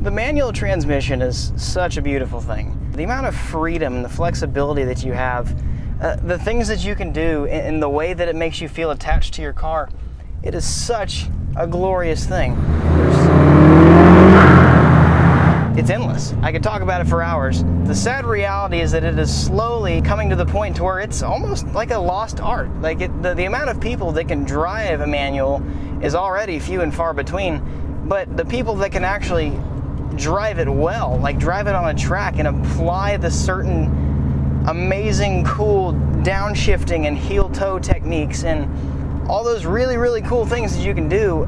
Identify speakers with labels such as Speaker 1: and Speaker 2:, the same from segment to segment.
Speaker 1: The manual transmission is such a beautiful thing. The amount of freedom, the flexibility that you have, the things that you can do, and the way that it makes you feel attached to your car, it is such a glorious thing. It's endless. I could talk about it for hours. The sad reality is that it is slowly coming to the point to where it's almost like a lost art. Like the amount of people that can drive a manual is already few and far between, but the people that can actually drive it well, like drive it on a track and apply the certain amazing, cool downshifting and heel-toe techniques and all those really, really cool things that you can do,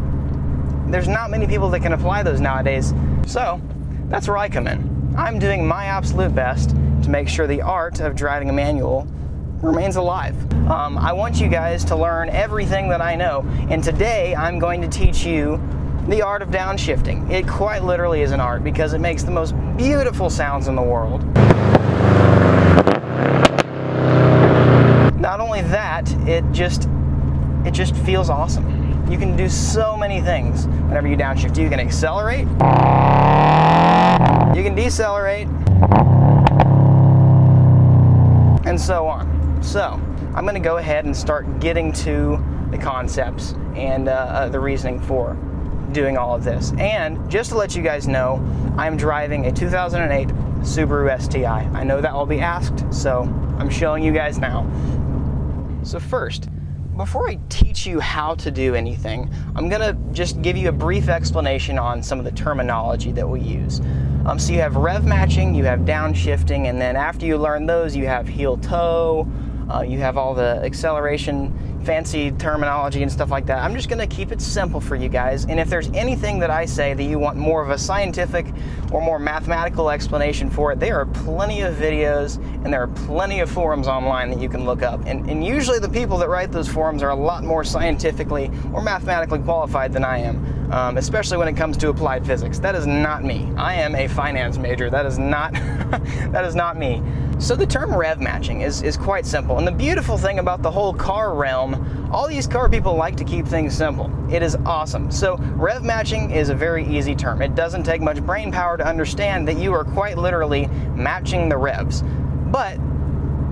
Speaker 1: there's not many people that can apply those nowadays. So that's where I come in. I'm doing my absolute best to make sure the art of driving a manual remains alive. I want you guys to learn everything that I know, and today I'm going to teach you the art of downshifting. It quite literally is an art because it makes the most beautiful sounds in the world. Not only that, it just feels awesome. You can do so many things whenever you downshift. You can accelerate, you can decelerate, and so on. So I'm going to go ahead and start getting to the concepts and the reasoning for doing all of this. And just to let you guys know, I'm driving a 2008 Subaru STI. I know that will be asked, so I'm showing you guys now. So first, before I teach you how to do anything, I'm gonna just give you a brief explanation on some of the terminology that we use. So you have rev matching, you have downshifting, and then after you learn those, you have heel-toe, you have all the acceleration, fancy terminology and stuff like that. I'm just gonna keep it simple for you guys, and if there's anything that I say that you want more of a scientific or more mathematical explanation for it, there are plenty of videos and there are plenty of forums online that you can look up. And usually the people that write those forums are a lot more scientifically or mathematically qualified than I am, especially when it comes to applied physics. That is not me. I am a finance major. That is not, that is not me. So the term rev matching is quite simple, and the beautiful thing about the whole car realm, all these car people like to keep things simple. It is awesome. So rev matching is a very easy term. It doesn't take much brain power to understand that you are quite literally matching the revs. But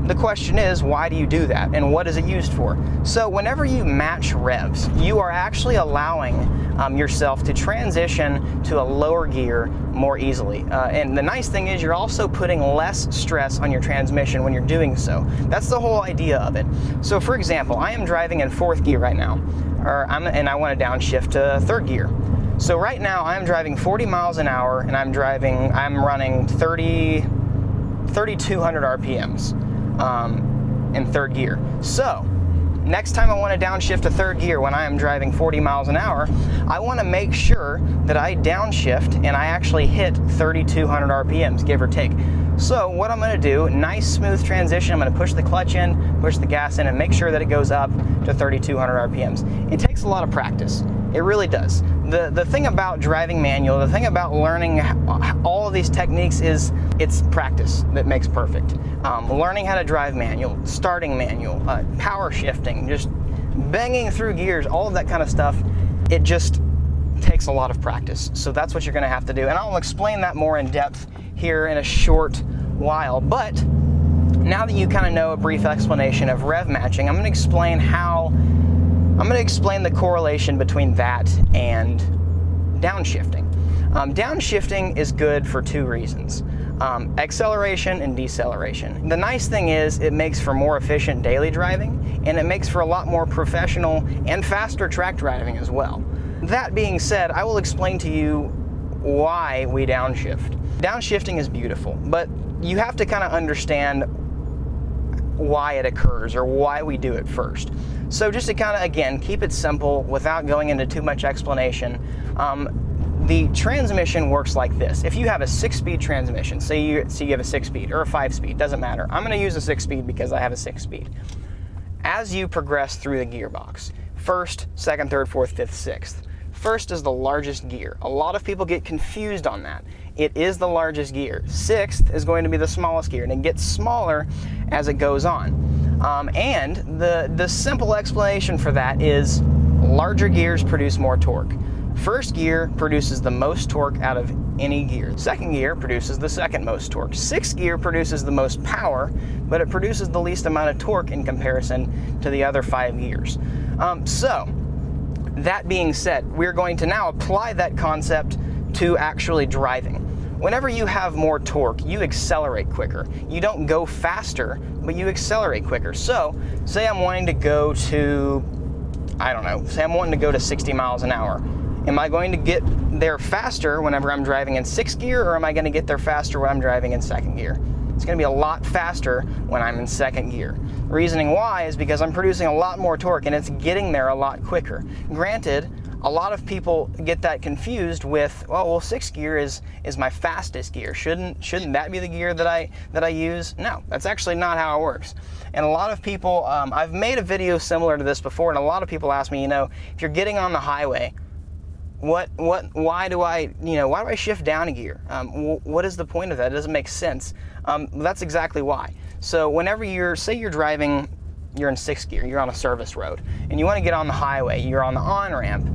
Speaker 1: the question is, why do you do that, and what is it used for? So whenever you match revs, you are actually allowing yourself to transition to a lower gear more easily. And the nice thing is you're also putting less stress on your transmission when you're doing so. That's the whole idea of it. So for example, I am driving in 4th gear right now, and I want to downshift to 3rd gear. So right now I'm driving 40 miles an hour, and I'm running 3,200 RPMs in 3rd gear. So next time I want to downshift to 3rd gear when I am driving 40 miles an hour, I want to make sure that I downshift and I actually hit 3,200 RPMs, give or take. So what I'm going to do, nice smooth transition, I'm going to push the clutch in, push the gas in, and make sure that it goes up to 3,200 RPMs. It takes a lot of practice. It really does. The thing about driving manual, the thing about learning all of these techniques is it's practice that makes perfect. Learning how to drive manual, starting manual, power shifting, just banging through gears, all of that kind of stuff, it just takes a lot of practice. So that's what you're going to have to do. And I'll explain that more in depth here in a short while. But now that you kind of know a brief explanation of rev matching, I'm going to explain the correlation between that and downshifting. Downshifting is good for 2 reasons. Acceleration and deceleration. The nice thing is it makes for more efficient daily driving, and it makes for a lot more professional and faster track driving as well. That being said, I will explain to you why we downshift. Downshifting is beautiful, but you have to kind of understand why it occurs or why we do it first. So just to kind of, again, keep it simple without going into too much explanation, the transmission works like this. If you have a 6-speed transmission, say you have a 6-speed or a 5-speed, doesn't matter. I'm going to use a 6-speed because I have a 6-speed. As you progress through the gearbox, 1st, 2nd, 3rd, 4th, 5th, 6th. 1st is the largest gear. A lot of people get confused on that. It is the largest gear. 6th is going to be the smallest gear, and it gets smaller as it goes on. And the simple explanation for that is larger gears produce more torque. First gear produces the most torque out of any gear. Second gear produces the second most torque. Sixth gear produces the most power, but it produces the least amount of torque in comparison to the other 5 gears. So, that being said, we're going to now apply that concept to actually driving. Whenever you have more torque, you accelerate quicker. You don't go faster, but you accelerate quicker. So, say I'm wanting to go to, I don't know, say I'm wanting to go to 60 miles an hour. Am I going to get there faster whenever I'm driving in 6th gear, or am I going to get there faster when I'm driving in 2nd gear? It's going to be a lot faster when I'm in 2nd gear. Reasoning why is because I'm producing a lot more torque and it's getting there a lot quicker. Granted, a lot of people get that confused with, oh, well, 6th gear is my fastest gear. Shouldn't that be the gear that I use? No, that's actually not how it works. And a lot of people, I've made a video similar to this before, and a lot of people ask me, if you're getting on the highway, why do I shift down a gear? What is the point of that? It doesn't make sense. That's exactly why. So whenever say you're driving, you're in 6th gear, you're on a service road, and you want to get on the highway, you're on the on-ramp,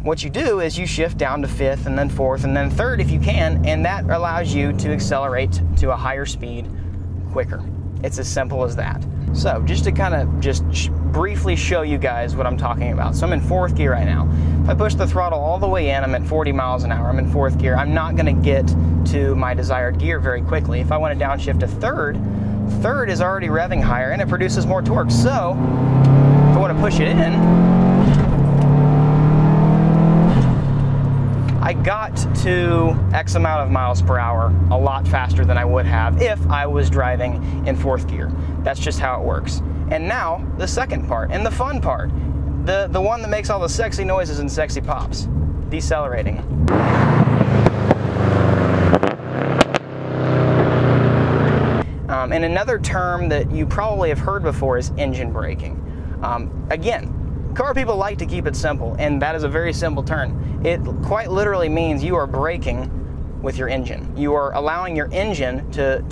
Speaker 1: what you do is you shift down to 5th and then 4th and then 3rd if you can, and that allows you to accelerate to a higher speed quicker. It's as simple as that. So just to kind of briefly show you guys what I'm talking about. So I'm in 4th gear right now. If I push the throttle all the way in, I'm at 40 miles an hour. I'm in 4th gear. I'm not going to get to my desired gear very quickly. If I want to downshift to 3rd is already revving higher and it produces more torque. So if I want to push it in, I got to X amount of miles per hour a lot faster than I would have if I was driving in 4th gear. That's just how it works. And now, the second part, and the fun part, the one that makes all the sexy noises and sexy pops, decelerating. And another term that you probably have heard before is engine braking. Again, car people like to keep it simple, and that is a very simple term. It quite literally means you are braking with your engine. You are allowing your engine to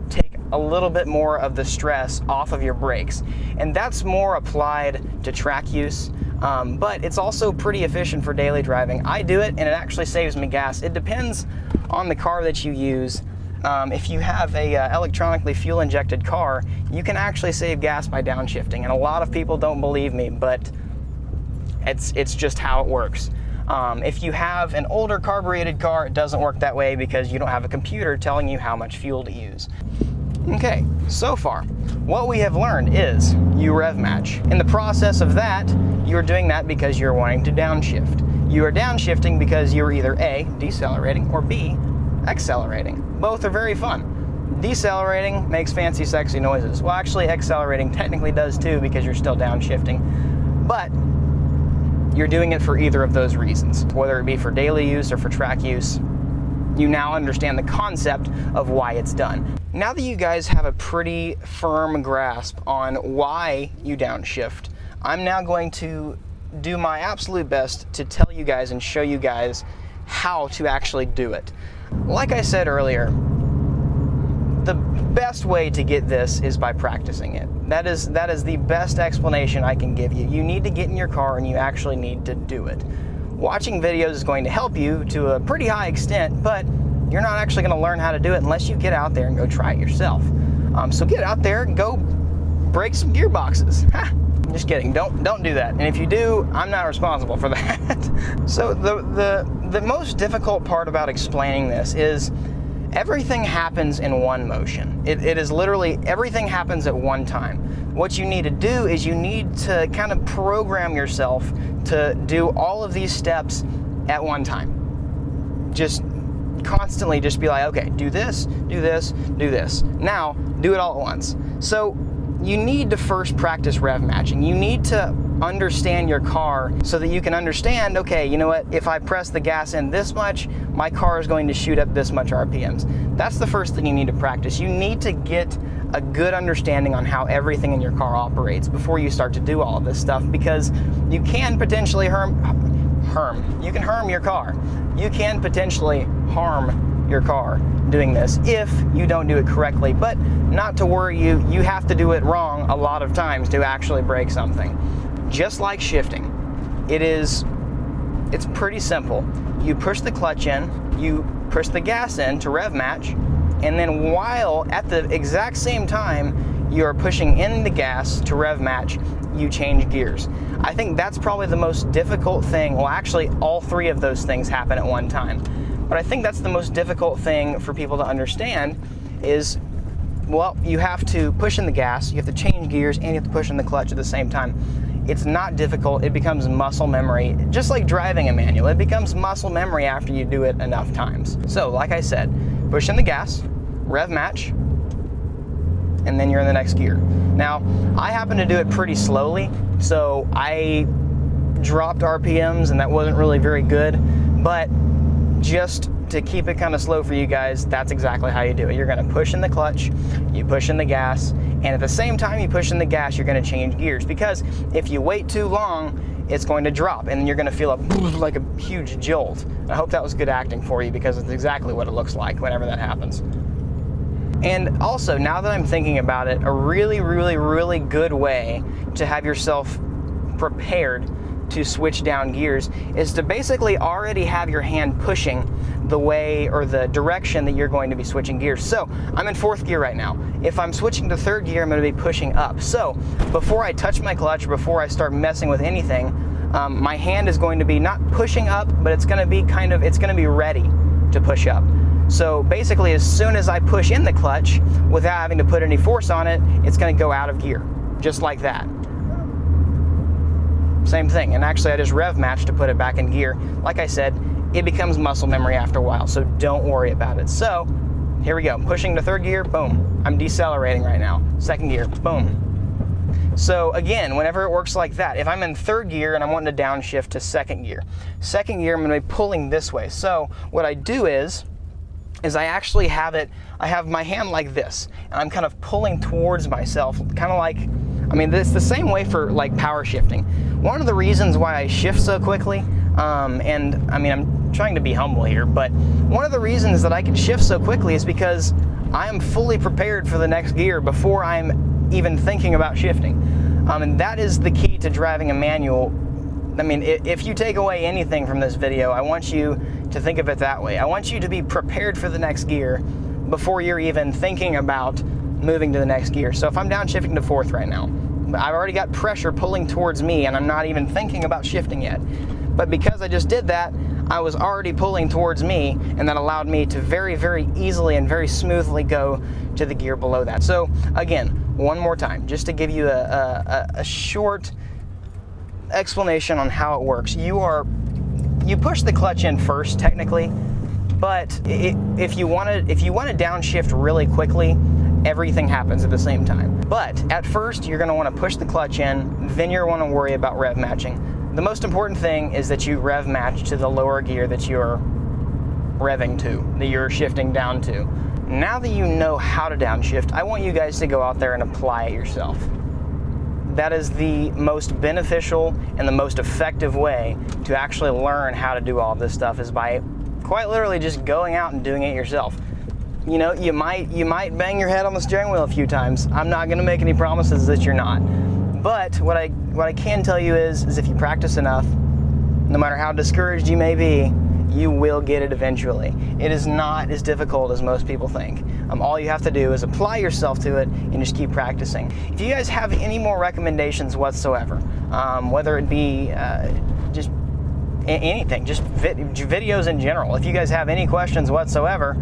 Speaker 1: take a little bit more of the stress off of your brakes. And that's more applied to track use, but it's also pretty efficient for daily driving. I do it, and it actually saves me gas. It depends on the car that you use. If you have a electronically fuel-injected car, you can actually save gas by downshifting. And a lot of people don't believe me, but it's just how it works. If you have an older carbureted car, it doesn't work that way because you don't have a computer telling you how much fuel to use. Okay, so far, what we have learned is you rev match. In the process of that, you're doing that because you're wanting to downshift. You are downshifting because you're either A, decelerating, or B, accelerating. Both are very fun. Decelerating makes fancy, sexy noises. Well, actually, accelerating technically does too because you're still downshifting. But you're doing it for either of those reasons, whether it be for daily use or for track use. You now understand the concept of why it's done. Now that you guys have a pretty firm grasp on why you downshift, I'm now going to do my absolute best to tell you guys and show you guys how to actually do it. Like I said earlier, the best way to get this is by practicing it. That is the best explanation I can give you. You need to get in your car and you actually need to do it. Watching videos is going to help you to a pretty high extent, but you're not actually going to learn how to do it unless you get out there and go try it yourself. So get out there and go break some gearboxes. I'm just kidding. Don't do that. And if you do, I'm not responsible for that. So the most difficult part about explaining this is everything happens in one motion. It is literally everything happens at one time. What you need to do is you need to kind of program yourself to do all of these steps at one time. Just constantly just be like, okay, do this, do this, do this. Now, do it all at once. So you need to first practice rev matching. You need to understand your car so that you can understand, okay, you know what, if I press the gas in this much, my car is going to shoot up this much RPMs. That's the first thing you need to practice. You need to get a good understanding on how everything in your car operates before you start to do all of this stuff, because you can potentially harm your car. You can potentially harm your car doing this if you don't do it correctly, but not to worry, you have to do it wrong a lot of times to actually break something. Just like shifting, it's It's pretty simple. You push the clutch in, you push the gas in to rev match, and then while at the exact same time you are pushing in the gas to rev match, you change gears. I think that's probably the most difficult thing. Well, actually, all three of those things happen at one time. But I think that's the most difficult thing for people to understand is, well, you have to push in the gas, you have to change gears, and you have to push in the clutch at the same time. It's not difficult. It becomes muscle memory, just like driving a manual. It becomes muscle memory after you do it enough times. So, like I said, push in the gas, rev match, and then you're in the next gear. Now, I happen to do it pretty slowly, so I dropped RPMs, and that wasn't really very good, but just to keep it kind of slow for you guys, that's exactly how you do it. You're gonna push in the clutch, you push in the gas, and at the same time you push in the gas, you're gonna change gears, because if you wait too long, it's going to drop, and you're gonna feel like a huge jolt. I hope that was good acting for you, because it's exactly what it looks like whenever that happens. And also, now that I'm thinking about it, a really, really, really good way to have yourself prepared to switch down gears is to basically already have your hand pushing the way or the direction that you're going to be switching gears. So I'm in 4th gear right now. If I'm switching to 3rd gear, I'm going to be pushing up. So before I touch my clutch, before I start messing with anything, my hand is going to be not pushing up, but it's going to be it's going to be ready to push up. So basically, as soon as I push in the clutch without having to put any force on it, it's going to go out of gear, just like that. Same thing, and actually I just rev match to put it back in gear. Like I said, it becomes muscle memory after a while, so don't worry about it. So, here we go, pushing to 3rd gear, boom. I'm decelerating right now. 2nd gear, boom. So again, whenever it works like that, if I'm in 3rd gear and I'm wanting to downshift to 2nd gear, 2nd gear I'm gonna be pulling this way. So what I do is I actually I have my hand like this, and I'm kind of pulling towards myself, kind of like, I mean, it's the same way for like power shifting. One of the reasons why I shift so quickly, and I mean, I'm trying to be humble here, but one of the reasons that I can shift so quickly is because I am fully prepared for the next gear before I'm even thinking about shifting. And that is the key to driving a manual. I mean, if you take away anything from this video, I want you to think of it that way. I want you to be prepared for the next gear before you're even thinking about moving to the next gear. So if I'm downshifting to 4th right now, I've already got pressure pulling towards me and I'm not even thinking about shifting yet. But because I just did that, I was already pulling towards me, and that allowed me to very, very easily and very smoothly go to the gear below that. So again, one more time, just to give you a short explanation on how it works. You push the clutch in first, technically, but if you want to downshift really quickly, everything happens at the same time. But at first, you're going to want to push the clutch in, then you're going to worry about rev matching. The most important thing is that you rev match to the lower gear that you're revving to, that you're shifting down to. Now that you know how to downshift, I want you guys to go out there and apply it yourself. That is the most beneficial and the most effective way to actually learn how to do all of this stuff, is by quite literally just going out and doing it yourself. You know, you might bang your head on the steering wheel a few times. I'm not going to make any promises that you're not. But what I can tell you is if you practice enough, no matter how discouraged you may be, you will get it eventually. It is not as difficult as most people think. All you have to do is apply yourself to it and just keep practicing. If you guys have any more recommendations whatsoever, whether it be just anything, just videos in general, if you guys have any questions whatsoever,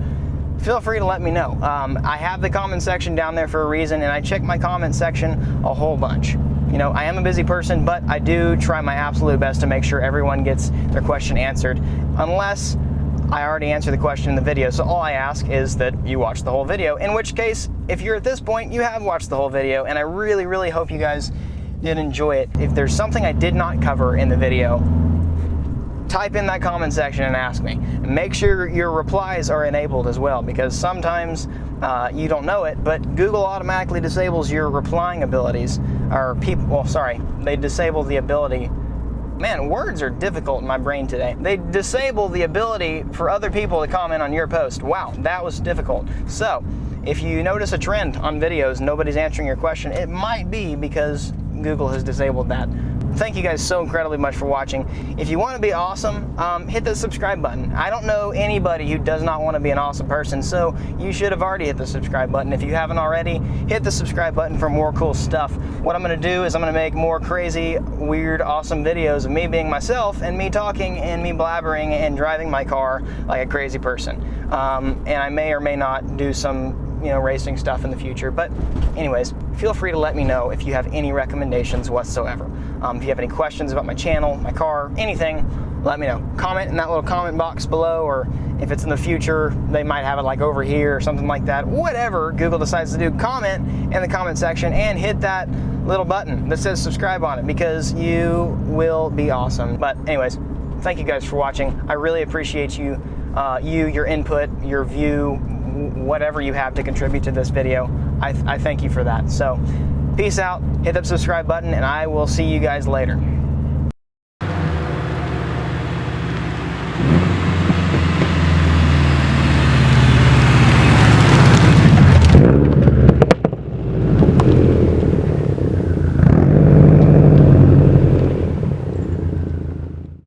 Speaker 1: feel free to let me know. I have the comment section down there for a reason, and I check my comment section a whole bunch. You know, I am a busy person, but I do try my absolute best to make sure everyone gets their question answered, unless I already answered the question in the video. So all I ask is that you watch the whole video, in which case, if you're at this point, you have watched the whole video, and I really, really hope you guys did enjoy it. If there's something I did not cover in the video, type in that comment section and ask me. And make sure your replies are enabled as well, because sometimes you don't know it, but Google automatically disables your replying abilities, or they disable the ability. Man, words are difficult in my brain today. They disable the ability for other people to comment on your post. Wow, that was difficult. So, if you notice a trend on videos, nobody's answering your question, it might be because Google has disabled that thank you guys so incredibly much for watching. If you want to be awesome, hit the subscribe button. I don't know anybody who does not want to be an awesome person, so you should have already hit the subscribe button. If you haven't already, hit the subscribe button for more cool stuff. What I'm going to do is I'm going to make more crazy, weird, awesome videos of me being myself and me talking and me blabbering and driving my car like a crazy person. And I may or may not do some racing stuff in the future. But anyways, feel free to let me know if you have any recommendations whatsoever. If you have any questions about my channel, my car, anything, let me know. Comment in that little comment box below, or if it's in the future, they might have it like over here or something like that. Whatever Google decides to do, comment in the comment section and hit that little button that says subscribe on it, because you will be awesome. But anyways, thank you guys for watching. I really appreciate you, your input, your view, whatever you have to contribute to this video. I thank you for that. So peace out, hit that subscribe button, and I will see you guys later.